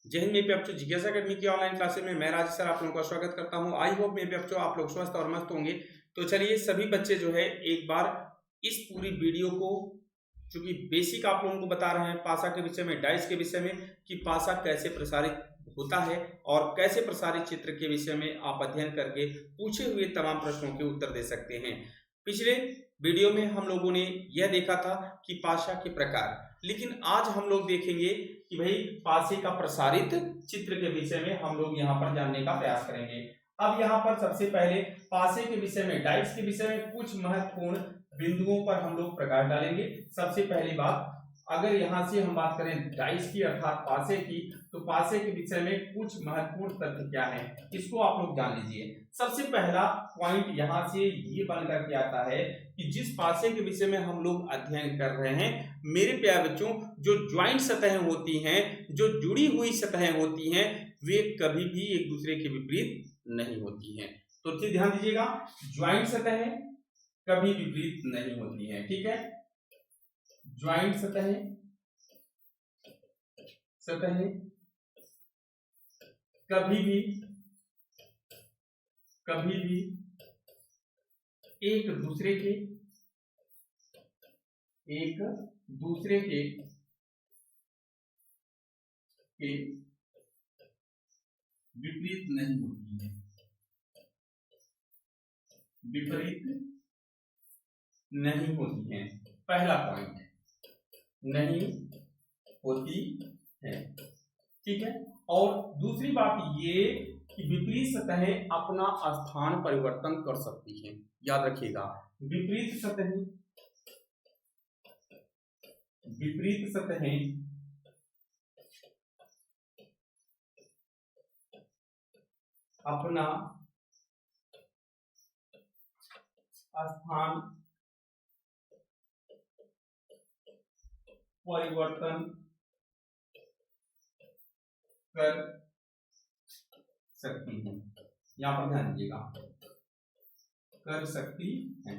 जय हिंद मेरे बच्चों, जिज्ञासा अकेडमी की ऑनलाइन क्लासेस में मैं राजेश सर आप लोगों का स्वागत करता हूं। आई होप मेरे बच्चों आप लोग स्वस्थ और मस्त होंगे। तो चलिए सभी बच्चे जो है एक बार इस पूरी वीडियो को, चूंकि बेसिक आप लोगों को बता रहे हैं पासा के विषय में, डाइस के विषय में कि पासा कैसे प्रसारित होता है और कैसे प्रसारित चित्र के विषय में आप अध्ययन करके पूछे हुए तमाम प्रश्नों के उत्तर दे सकते हैं। पिछले वीडियो में हम लोगों ने यह देखा था कि पासा के प्रकार, लेकिन आज हम लोग देखेंगे कि भाई पासे का प्रसारित चित्र के विषय में हम लोग यहाँ पर जानने का प्रयास करेंगे। अब यहाँ पर सबसे पहले पासे के विषय में, डाइस के विषय में कुछ महत्वपूर्ण बिंदुओं पर हम लोग प्रकाश डालेंगे। सबसे पहली बात, अगर यहाँ से हम बात करें डाइस की अर्थात पासे की, तो पासे के विषय में कुछ महत्वपूर्ण तथ्य क्या है इसको आप लोग जान लीजिए। सबसे पहला पॉइंट यहाँ से ये बनकर के आता है कि जिस पासे के विषय में हम लोग अध्ययन कर रहे हैं मेरे प्यारे बच्चों, जो ज्वाइंट सतहें होती हैं, जो जुड़ी हुई सतहें होती हैं, वे कभी भी एक दूसरे के विपरीत नहीं होती हैं। तो ध्यान दीजिएगा, ज्वाइंट सतहें कभी विपरीत नहीं होती हैं। ठीक है, ज्वाइंट सतहें कभी भी एक दूसरे के विपरीत नहीं होती है, पहला पॉइंट, नहीं होती है। ठीक है, और दूसरी बात ये कि विपरीत सतहें अपना स्थान परिवर्तन कर सकती हैं। याद रखिएगा, विपरीत सतहें अपना स्थान परिवर्तन कर सकती हैं। यहां पर ध्यान दीजिएगा, कर सकती हैं,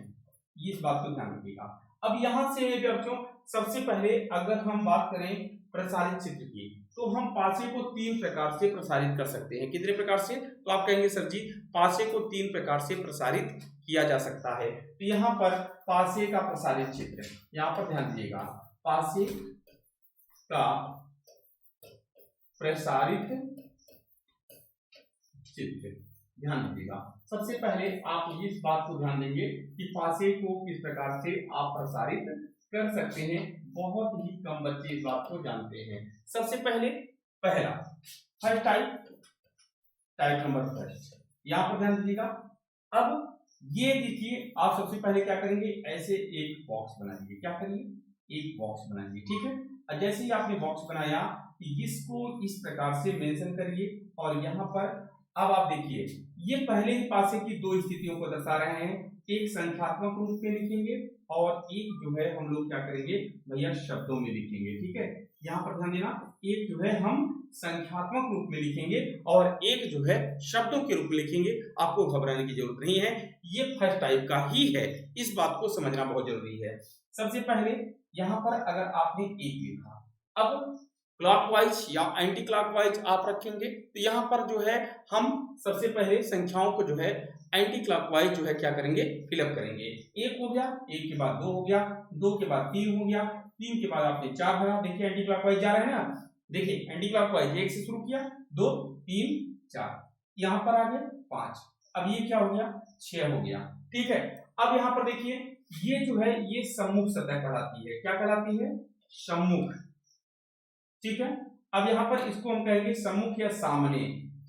इस बात को ध्यान रखिएगा। अब यहां से बच्चों सबसे पहले अगर हम बात करें प्रसारित चित्र की, तो हम पासे को 3 प्रकार से प्रसारित कर सकते हैं। कितने प्रकार से? तो आप कहेंगे सर जी पासे को 3 प्रकार से प्रसारित किया जा सकता है। तो यहाँ पर पासे का प्रसारित चित्र, यहाँ पर ध्यान दीजिएगा, पासे का प्रसारित चित्र, ध्यान दीजिएगा। सबसे पहले आप इस बात को ध्यान देंगे कि पासे को किस प्रकार से आप प्रसारित कर सकते हैं। बहुत ही कम बच्चे इस बात को जानते हैं। सबसे पहले पहला फर्स्ट टाइप नंबर फर्स्ट, यहां पर ध्यान दीजिएगा। अब ये देखिए, आप सबसे पहले क्या करेंगे, ऐसे एक बॉक्स बनाएंगे। क्या करेंगे? एक बॉक्स बनाएंगे। ठीक है, और जैसे ही आपने बॉक्स बनाया इसको इस प्रकार से मेंशन करिए, और यहाँ पर अब आप देखिए ये पहले ही पासे की 2 स्थितियों को दर्शा रहे हैं। एक संख्यात्मक रूप में लिखेंगे और एक जो है हम लोग क्या करेंगे भैया शब्दों में लिखेंगे। ठीक है, यहाँ पर ध्यान देना, एक जो है हम संख्यात्मक रूप में लिखेंगे और एक जो है शब्दों के रूप में लिखेंगे। आपको घबराने की जरूरत नहीं है, ये फर्स्ट टाइप का ही है, इस बात को समझना बहुत जरूरी है। सबसे पहले यहाँ पर अगर आपने एक लिखा, अब क्लॉकवाइज या एंटी क्लॉकवाइज आप रखेंगे, तो यहाँ पर जो है हम सबसे पहले संख्याओं को जो है एंटी क्लॉकवाइज जो है क्या करेंगे, फिलअप करेंगे। 1 हो गया, 1 के बाद 2 हो गया, 2 के बाद 3 हो गया, 3 के बाद आपने 4 भरा। देखिए एंटी क्लॉकवाइज जा रहे हैं ना, देखिए एंटी क्लॉकवाइज 1 से शुरू किया, 2 3 4, यहाँ पर आ गए 5, अब ये क्या हो गया 6 हो गया। ठीक है, अब यहाँ पर देखिए ये जो है ये सम्मुख सतह कहलाती है। क्या कहलाती है? सम्मुख। ठीक है, अब यहाँ पर इसको हम कहेंगे सम्मुख या सामने।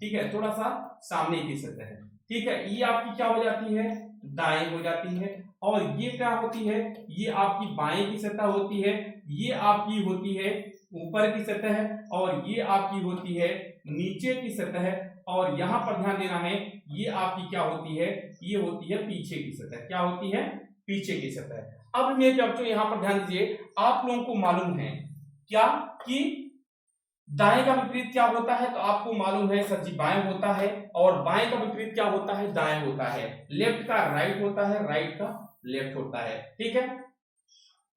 ठीक है, थोड़ा सा सामने की सतह है। ठीक है, ये आपकी क्या हो जाती है, दाएं हो जाती है, और ये क्या होती है, ये आपकी बाएं की सतह होती है, ये आपकी होती है ऊपर की सतह, और ये आपकी होती है नीचे की सतह, और यहाँ पर ध्यान देना है ये आपकी क्या होती है, ये होती है पीछे की सतह। क्या होती है? पीछे की सतह। अब मेरे बच्चों यहाँ पर ध्यान दीजिए, आप लोगों को मालूम है क्या कि दाएं का विपरीत क्या होता है, तो आपको मालूम है सर जी बाएं होता है, और बाएं का विपरीत क्या होता है, दाएं होता है। लेफ्ट का राइट होता है, राइट का लेफ्ट होता है। ठीक है,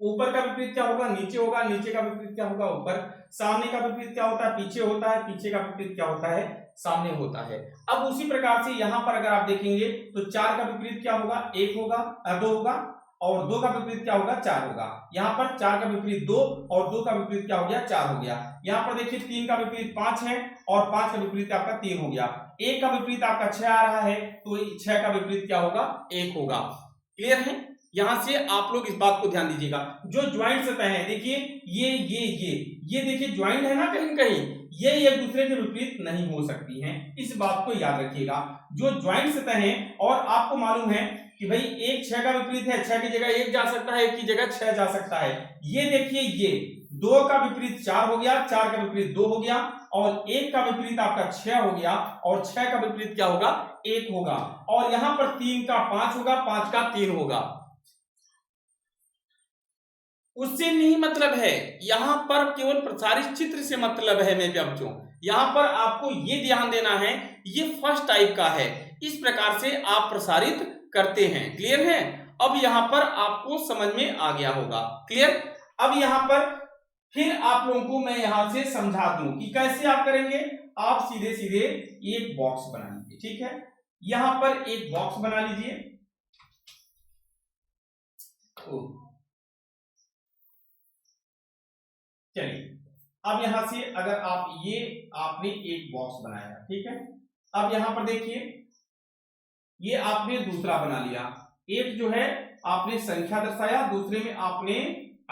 ऊपर का विपरीत क्या होगा, नीचे होगा, नीचे का विपरीत क्या होगा, ऊपर। सामने का विपरीत क्या होता है, पीछे होता है, पीछे का विपरीत क्या होता है, सामने होता है। अब उसी प्रकार से यहां पर अगर आप देखेंगे तो 4 का विपरीत क्या होगा, 1 होगा, 2 होगा, और 2 का विपरीत क्या होगा, 4 होगा। यहाँ पर 4 का विपरीत 2 और 2 का विपरीत क्या हो गया, 4 हो गया। यहाँ पर देखिए 3 का विपरीत 5 है और 5 का विपरीत आपका 3 हो गया। 1 का विपरीत आपका 6 आ रहा है तो 6 का विपरीत क्या होगा, 1 होगा। क्लियर है। यहां से आप लोग इस बात को ध्यान दीजिएगा, जो ज्वाइंट सतह है देखिए ये देखिए ज्वाइंट है ना, कहीं कहीं ये एक दूसरे के विपरीत नहीं हो सकती हैं, इस बात को याद रखिएगा। जो ज्वाइंट सतह है और आपको मालूम है कि भाई एक 6 का विपरीत है, 6 की जगह 1 जा सकता है, 1 की जगह 6 जा सकता है। ये देखिए ये 2 का विपरीत 4 हो गया, 4 का विपरीत 2 हो गया, और 1 का विपरीत आपका 6 हो गया, और 6 का विपरीत क्या होगा, 1 होगा। और यहां पर 3 का 5 होगा, 5 का 3 होगा। उससे नहीं मतलब है, यहां पर केवल प्रसारित चित्र से मतलब है मेरे बच्चों। यहां पर आपको ये ध्यान देना है, ये फर्स्ट टाइप का है, इस प्रकार से आप प्रसारित करते हैं। क्लियर है। अब यहां पर आपको समझ में आ गया होगा। क्लियर। अब यहां पर फिर आप लोगों को मैं यहां से समझा दूं कि कैसे आप करेंगे। आप सीधे सीधे एक बॉक्स बना लीजिए, ठीक है। यहां पर एक बॉक्स बना लीजिए। चलिए, अब यहां से अगर आप ये आपने एक बॉक्स बनाया, ठीक है। अब यहां पर देखिए ये आपने दूसरा बना लिया। एक जो है आपने संख्या दर्शाया, दूसरे में आपने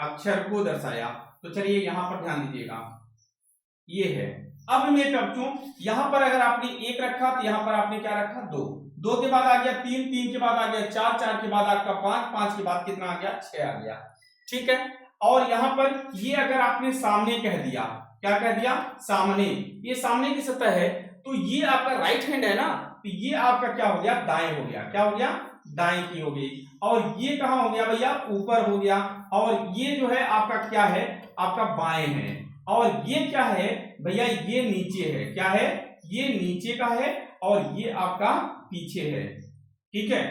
अक्षर को दर्शाया। तो चलिए यहां पर ध्यान दीजिएगा, ये है। अब मेरे बच्चों यहां पर अगर आपने 1 रखा तो यहां पर आपने क्या रखा, 2, 2 के बाद आ गया 3, 3 के बाद आ गया 4, 4 के बाद आपका 5, 5 के बाद कितना आ गया, 6 आ गया। ठीक है। और यहां पर ये अगर आपने सामने कह दिया, क्या कह दिया, सामने, ये सामने की सतह है, तो ये आपका राइट हैंड है ना, तो ये आपका क्या हो गया, दाएं हो गया। क्या हो गया, दाएं की हो गई। और ये कहां हो गया भैया, ऊपर हो गया। और ये जो है आपका क्या है, आपका बाएं है। और ये क्या है भैया, ये नीचे है। क्या है, ये नीचे का है, और ये आपका पीछे है। ठीक है,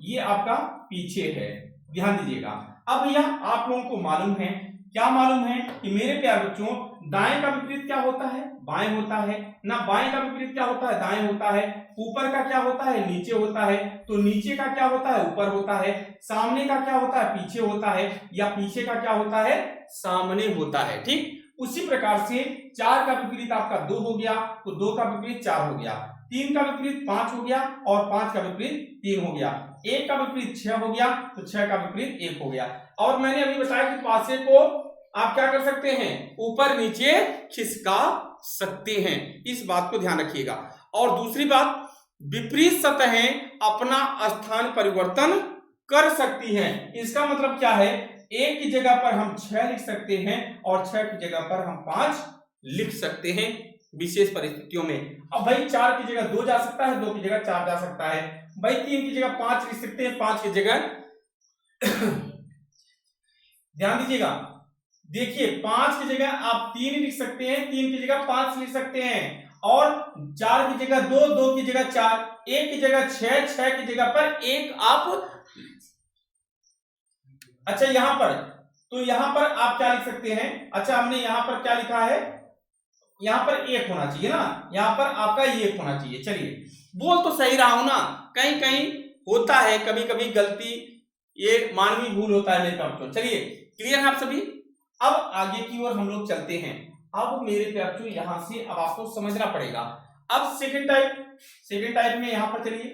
ये आपका पीछे है, ध्यान दीजिएगा। अब भैया आप लोगों को मालूम है, क्या मालूम है कि मेरे प्यारे बच्चों दाएं का विपरीत क्या होता है, बाएं होता है ना। बाएं का विपरीत क्या होता है, दाएं होता है। ऊपर का क्या होता है, नीचे होता है। तो नीचे का क्या होता है, ऊपर होता है। सामने का क्या होता है, पीछे होता है। या पीछे का क्या होता है, सामने होता है। ठीक, उसी प्रकार से 4 का विपरीत आपका 2 हो गया, तो 2 का विपरीत 4 हो गया। 3 का विपरीत 5 हो गया, और 5 का विपरीत 3 हो गया। 1 का विपरीत 6 हो गया, तो 6 का विपरीत 1 हो गया। और मैंने अभी बताया कि पासे को आप क्या कर सकते हैं, ऊपर नीचे खिसका सकते हैं, इस बात को ध्यान रखिएगा। और दूसरी बात, विपरीत सतहें अपना स्थान परिवर्तन कर सकती हैं। इसका मतलब क्या है, 1 की जगह पर हम 6 लिख सकते हैं, और 6 की जगह पर हम 5 लिख सकते हैं विशेष परिस्थितियों में। अब भाई 4 की जगह 2 जा सकता है, 2 की जगह 4 जा सकता है। भाई 3 की जगह 5 लिख सकते हैं, 5 की जगह ध्यान दीजिएगा, देखिए 5 की जगह आप 3 लिख सकते हैं, 3 की जगह 5 लिख सकते हैं, और 4 की जगह 2, 2 की जगह 4, 1 की जगह 6, 6 की जगह पर 1 आप। अच्छा यहां पर, तो यहां पर आप क्या लिख सकते हैं, अच्छा हमने यहां पर क्या लिखा है, यहां पर 1 होना चाहिए ना, यहां पर आपका 1 होना चाहिए। चलिए बोल तो सही रहा हूं ना, कहीं कहीं होता है कभी कभी गलती, ये मानवीय भूल होता है मेरे बच्चों। चलिए क्लियर है आप सभी। अब आगे की ओर हम लोग चलते हैं। अब मेरे बच्चों यहां से अब आपको समझना पड़ेगा। अब सेकंड टाइप में यहां पर चलिए,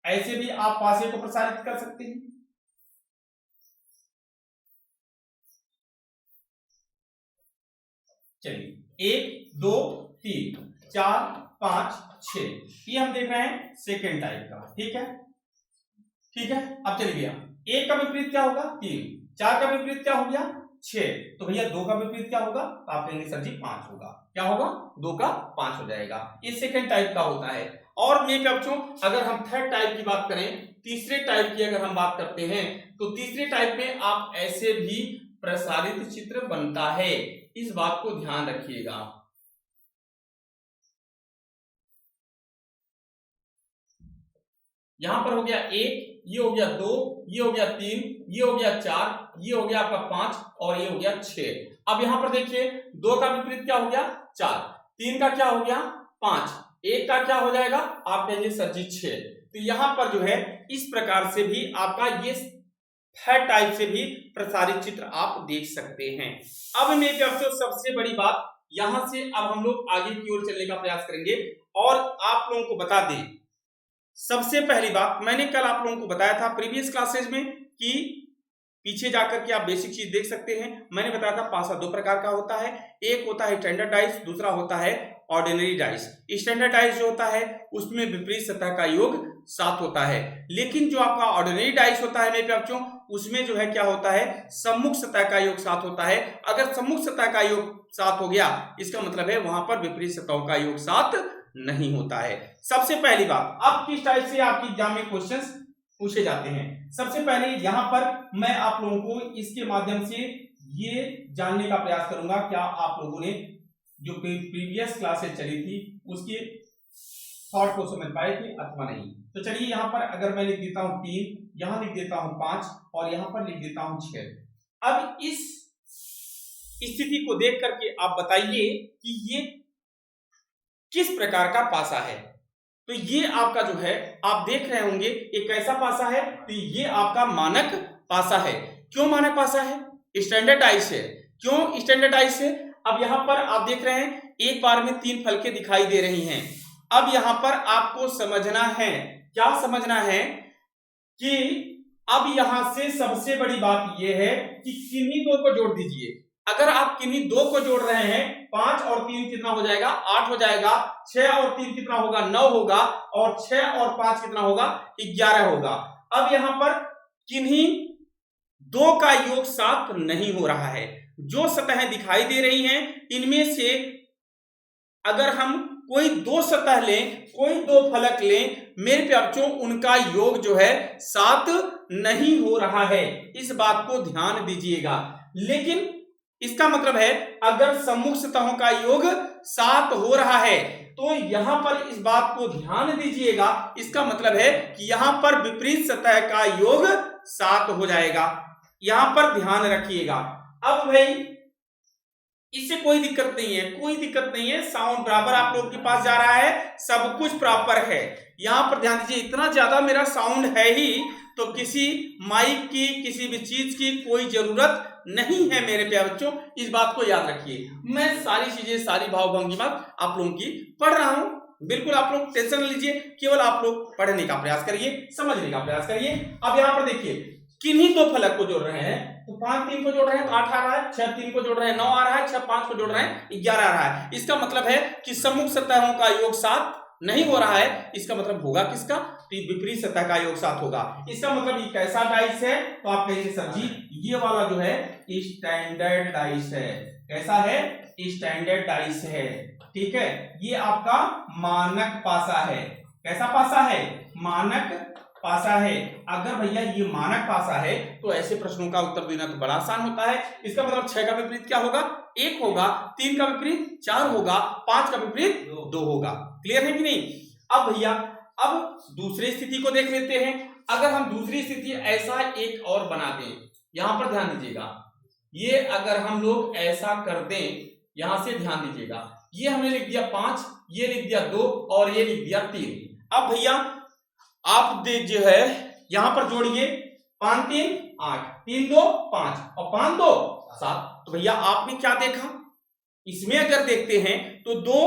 ऐसे भी आप पासे को प्रसारित कर सकते हैं। चलिए 1 2 3 4 5 6, ये हम देख रहे हैं सेकंड टाइप का। ठीक है, ठीक है। अब चलिए भैया 1 का विपरीत क्या होगा, 3, 4 का विपरीत क्या हो गया, 6, तो भैया 2 का विपरीत क्या होगा, तो आप कहेंगे सर जी 5 होगा। क्या होगा, 2 का 5 हो जाएगा। ये सेकंड टाइप का होता है। और मेरे बच्चों अगर हम थर्ड टाइप की बात करें, तीसरे टाइप की अगर हम बात करते हैं, तो तीसरे टाइप में आप ऐसे भी प्रसारित चित्र बनता है, इस बात को ध्यान रखिएगा। यहां पर हो गया 1, ये हो गया 2, ये हो गया 3, ये हो गया 4, ये हो गया आपका 5 और ये हो गया 6। अब यहां पर देखिए 2 का विपरीत क्या हो गया 4, 3 का क्या हो गया 5, 1 का क्या हो जाएगा आप कहेंगे सर जी 6। तो यहां पर जो है इस प्रकार से भी आपका ये थर्ड टाइप से भी प्रसारित चित्र आप देख सकते हैं। अब मेरे दोस्तों सबसे बड़ी बात, यहां से अब हम लोग आगे की ओर चलने का प्रयास करेंगे और आप लोगों को बता दें, सबसे पहली बात मैंने कल आप लोगों को बताया था प्रीवियस क्लासेज में कि पीछे जाकर के आप बेसिक चीज देख सकते हैं। मैंने बताया था पासा 2 प्रकार का होता है, एक होता है स्टैंडर्ड डाइस, दूसरा होता है ऑर्डिनरी डाइस। स्टैंडर्ड डाइस जो होता है उसमें विपरीत सतह का योग 7 होता है, लेकिन जो आपका ऑर्डिनरी डाइस होता है मेरे बच्चों उसमें जो है क्या होता है सम्मुख सतह का योग 7 होता है। अगर सम्मुख सतह का योग 7 हो गया इसका मतलब है वहां पर विपरीत सतहों का योग 7 नहीं होता है। सबसे पहली बात, अब किस टाइप से आपकी एग्जाम में क्वेश्चंस पूछे जाते हैं। सबसे पहले यहां पर मैं आप लोगों को इसके माध्यम से ये जानने का प्रयास करूंगा क्या आप लोगों ने जो प्रीवियस क्लासेस चली थी उसके शॉर्ट को समझ पाए थे अथवा नहीं। तो चलिए यहां पर अगर मैं लिख देता हूं 3, यहां लिख देता हूं 5 और यहां पर लिख देता हूं 6। अब इस स्थिति को देख करके आप बताइए कि ये किस प्रकार का पासा है। तो ये आपका जो है आप देख रहे होंगे एक कैसा पासा है, तो ये आपका मानक पासा है। क्यों मानक पासा है? स्टैंडर्डाइज है। क्यों स्टैंडर्डाइज है? अब यहां पर आप देख रहे हैं एक बार में 3 फलके दिखाई दे रही हैं। अब यहां पर आपको समझना है, क्या समझना है कि अब यहां से सबसे बड़ी बात यह है कि किन्हीं 2 को जोड़ दीजिए। अगर आप किन्हीं 2 को जोड़ रहे हैं 5 और 3 कितना हो जाएगा 8 हो जाएगा, 6 और 3 कितना होगा 9 होगा और 6 और 5 कितना होगा 11 होगा। अब यहां पर किन्हीं 2 का योग 7 नहीं हो रहा है। जो सतहें दिखाई दे रही हैं इनमें से अगर हम कोई 2 सतह लें, कोई 2 फलक लें मेरे बच्चों उनका योग जो है 7 नहीं हो रहा है। इस बात को ध्यान दीजिएगा। लेकिन इसका मतलब है अगर सम्मुख सतहों का योग 7 हो रहा है तो यहां पर इस बात को ध्यान दीजिएगा, इसका मतलब है कि यहां पर विपरीत सतह का योग 7 हो जाएगा। यहां पर ध्यान रखिएगा। अब भाई इससे कोई दिक्कत नहीं है, कोई दिक्कत नहीं है, साउंड बराबर आप लोगों के पास जा रहा है, सब कुछ प्रॉपर है। यहां पर ध्यान दीजिए, इतना ज्यादा मेरा साउंड है ही तो किसी माइक की किसी भी चीज की कोई जरूरत नहीं है मेरे प्यारे बच्चों, इस बात को याद रखिए। मैं सारी चीजें सारी भावभंगिमा आप लोगों की पढ़ रहा हूं, बिल्कुल आप लोग टेंशन न लीजिए, केवल आप लोग पढ़ने का प्रयास करिए, समझने का प्रयास करिए। अब यहां पर देखिए किन्हीं 2 फलक को जोड़ रहे हैं तो 5 3 को जोड़ रहे हैं तो 8 आ रहा है, 6 3 को जोड़ रहे हैं 9 आ रहा है, 6 5 को जोड़ रहे हैं 11 आ रहा है। इसका मतलब है कि सम्मुख सतहों का योग 7 नहीं हो रहा है। इसका मतलब होगा किसका, विपरीत सतह का योग 7 होगा। इसका मतलब ये कैसा डाइस है, तो आप कहेंगे सर जी ये वाला जो है स्टैंडर्ड डाइस है। कैसा है? स्टैंडर्ड डाइस है। ठीक है, ये आपका मानक पासा है। कैसा पासा है? मानक पासा है। अगर भैया ये मानक पासा है तो ऐसे प्रश्नों का उत्तर देना तो बड़ा आसान होता है। इसका मतलब 6 का विपरीत क्या होगा 1 होगा, 3 का विपरीत 4 होगा, 5 का विपरीत 2 होगा। क्लियर है कि नहीं? अब भैया अब दूसरी स्थिति को देख लेते हैं। अगर हम दूसरी स्थिति ऐसा एक और बना दें, यहां पर ध्यान दीजिएगा, ये अगर हम लोग ऐसा कर दें, यहां से ध्यान दीजिएगा, ये हमने लिख दिया 5, ये लिख दिया 2 और ये लिख दिया 3। अब भैया आप जो है यहां पर जोड़िए 5 3 8, 3 2 5 और 5 2 7। तो भैया आपने क्या देखा, इसमें अगर देखते हैं तो 2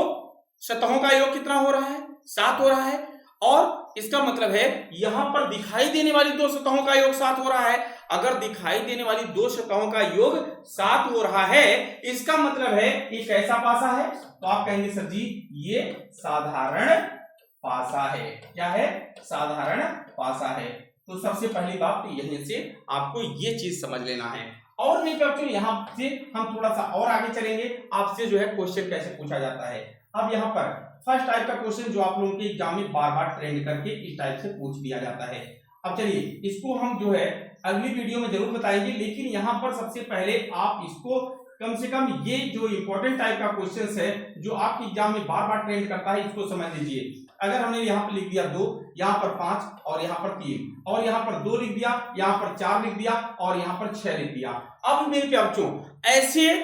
सतहों का योग कितना हो रहा है 7 हो रहा है, और इसका मतलब है यहां पर दिखाई देने वाली 2 सतहों का योग 7 हो रहा है। अगर दिखाई देने वाली 2 सतहों का योग 7 हो रहा है इसका मतलब है ये कैसा पासा है, तो आप कहेंगे सर जी ये साधारण पासा है। क्या है? साधारण पासा है। तो सबसे पहली बात तो यहीं से आपको ये चीज समझ लेना है। और नहीं बच्चों यहां से हम थोड़ा सा और आगे चलेंगे, आपसे जो है क्वेश्चन कैसे पूछा जाता है। अब यहां पर फर्स्ट टाइप का क्वेश्चन जो आप लोगों के एग्जाम में बार बार ट्रेंड करके इस टाइप से पूछ दिया जाता है। अब चलिए इसको हम जो है अगली वीडियो में जरूर बताएंगे, लेकिन यहां पर सबसे पहले आप इसको कम से कम ये जो इंपॉर्टेंट टाइप का क्वेश्चन है जो आपके एग्जाम में बार बार ट्रेंड करता है, इसको समझ लीजिए। अगर हमने यहाँ पर लिख दिया 2, यहाँ पर 5 और यहाँ पर 3 और यहाँ पर 2 लिख दिया, यहाँ पर 4 लिख दिया और यहाँ पर 6 लिख दिया। अब मेरे प्यारे बच्चों, ऐसे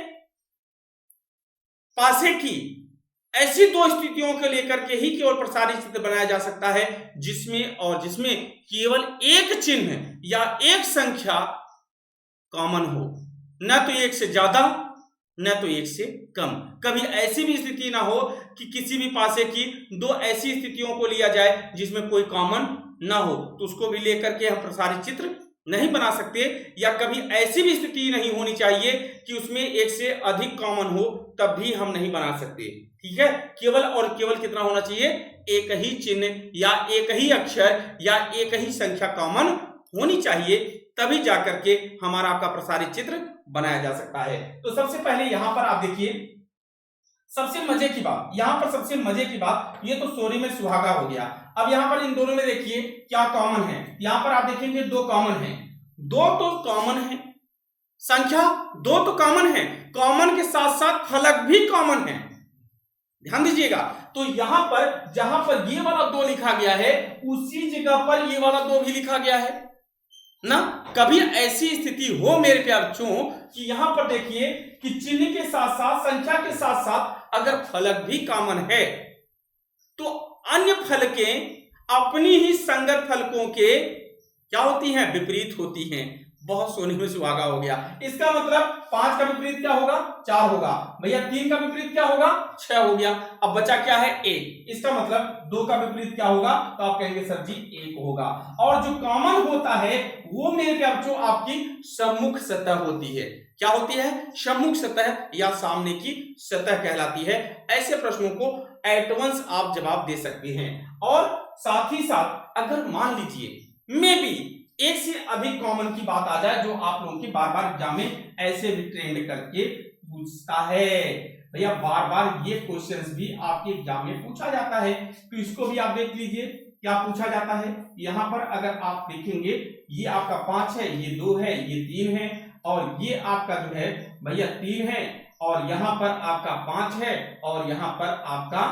पासे की ऐसी दो स्थितियों को लेकर के ही केवल प्रसारित चित्र बनाया जा सकता है जिसमें केवल एक चिन्ह या एक संख्या कॉमन हो, न तो एक से ज्यादा न तो एक से कम। कभी ऐसी भी स्थिति ना हो कि किसी भी पासे की दो ऐसी स्थितियों को लिया जाए जिसमें कोई कॉमन ना हो, तो उसको भी लेकर के हम प्रसारित चित्र नहीं बना सकते। या कभी ऐसी भी स्थिति नहीं होनी चाहिए कि उसमें एक से अधिक कॉमन हो, तब भी हम नहीं बना सकते। ठीक है, केवल और केवल कितना होना चाहिए, एक ही चिन्ह या एक ही अक्षर या एक ही संख्या कॉमन होनी चाहिए, तभी जाकर के हमारा आपका प्रसारित चित्र बनाया जा सकता है। तो सबसे पहले यहां पर आप देखिए, सबसे मजे की बात यहां पर, सबसे मजे की बात, ये तो सोरी में सुहागा हो गया। अब यहां पर इन दोनों में देखिए क्या कॉमन है। यहां पर आप देखेंगे 2 कॉमन है, 2 तो कॉमन है, संख्या 2 तो कॉमन है, कॉमन के साथ साथ फलक भी कॉमन है, ध्यान दीजिएगा। तो यहां पर जहां पर ये वाला 2 लिखा गया है, उसी जगह पर ये वाला 2 भी लिखा गया है ना। कभी ऐसी स्थिति हो मेरे प्यारे बच्चों कि यहां पर देखिए कि चिन्ह के साथ साथ, संख्या के साथ साथ अगर फलक भी कॉमन है, तो अन्य फलकें अपनी ही संगत फलकों के क्या होती हैं, विपरीत होती हैं। बहुत सोने में सुहागा हो गया। इसका मतलब 5 का विपरीत क्या होगा, 4 होगा भैया, 3 का विपरीत क्या होगा, 6 हो गया। अब बचा क्या है, 1। इसका मतलब 2 का विपरीत क्या होगा, तो आप कहेंगे सर जी 1 होगा। और जो कॉमन होता है वो मेरे प्यारे बच्चों आपकी सम्मुख सतह होती है। क्या होती है, सम्मुख सतह या सामने की सतह कहलाती है। ऐसे प्रश्नों को एट वंस आप जवाब दे सकते हैं। और साथ ही साथ अगर मान लीजिए मे बी एक से अधिक कॉमन की बात आ जाए, जो आप लोगों की बार बार एग्जाम में ऐसे भी ट्रेंड करके पूछता है भैया, बार बार ये क्वेश्चंस भी आपके एग्जाम में पूछा जाता है, तो इसको भी आप देख लीजिए क्या पूछा जाता है। यहां पर अगर आप देखेंगे, ये आपका 5 है, ये 2 है, ये 3 है और ये आपका जो है भैया 3 है, और यहां पर आपका 5 है और यहां पर आपका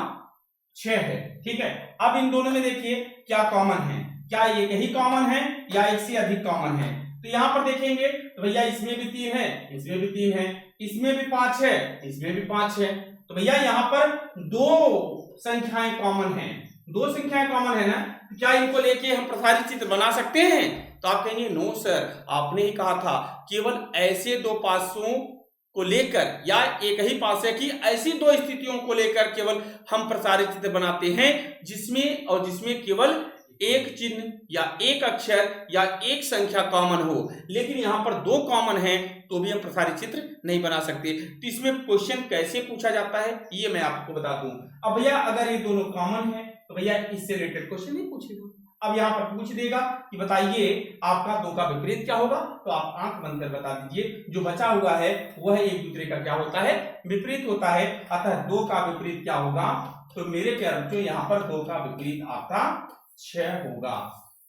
6 है। ठीक है, अब इन दोनों में देखिए क्या कॉमन है, क्या एक ही कॉमन है या एक से अधिक कॉमन है। तो यहां पर देखेंगे तो भैया इसमें भी 3 है, इसमें भी 3 है, इसमें भी 5 है, इसमें भी 5 है। तो भैया यहां पर 2 संख्याएं कॉमन है, 2 संख्याएं कॉमन है ना, तो क्या इनको लेके हम प्रसारित चित्र बना सकते हैं? तो आप कहेंगे नो सर, आपने ही कहा था केवल ऐसे 2 पासों को लेकर या एक ही पासे की ऐसी 2 स्थितियों को लेकर केवल हम प्रसारित चित्र बनाते हैं जिसमें केवल एक चिन्ह या एक अक्षर या एक संख्या कॉमन हो। लेकिन यहां पर 2 कॉमन है तो भी हम प्रसारित चित्र नहीं बना सकते। तो इसमें क्वेश्चन कैसे पूछा जाता है ये मैं आपको बता दूं। अब भैया अगर ये दोनों कॉमन है तो भैया इससे रिलेटेड क्वेश्चन नहीं पूछेगा। अब यहाँ पर पूछ देगा कि बताइए आपका 2 का विपरीत क्या होगा, तो आप आंख बंद कर बता दीजिए। जो बचा हुआ है वह एक दूसरे का क्या होता है, विपरीत होता है। अतः 2 का विपरीत क्या होगा, तो मेरे प्यारे बच्चों यहाँ पर 2 का विपरीत आपका 6 होगा।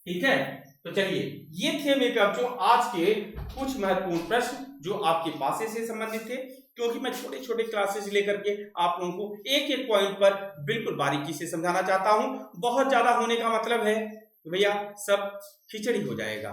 ठीक है, तो चलिए ये थे मेरे प्यारे बच्चों आज के कुछ महत्वपूर्ण प्रश्न जो आपके पासे से संबंधित थे, क्योंकि मैं छोटे छोटे क्लासेस लेकर के आप लोगों को एक एक पॉइंट पर बिल्कुल बारीकी से समझाना चाहता हूं। बहुत ज्यादा होने का मतलब है भैया सब खिचड़ी हो जाएगा।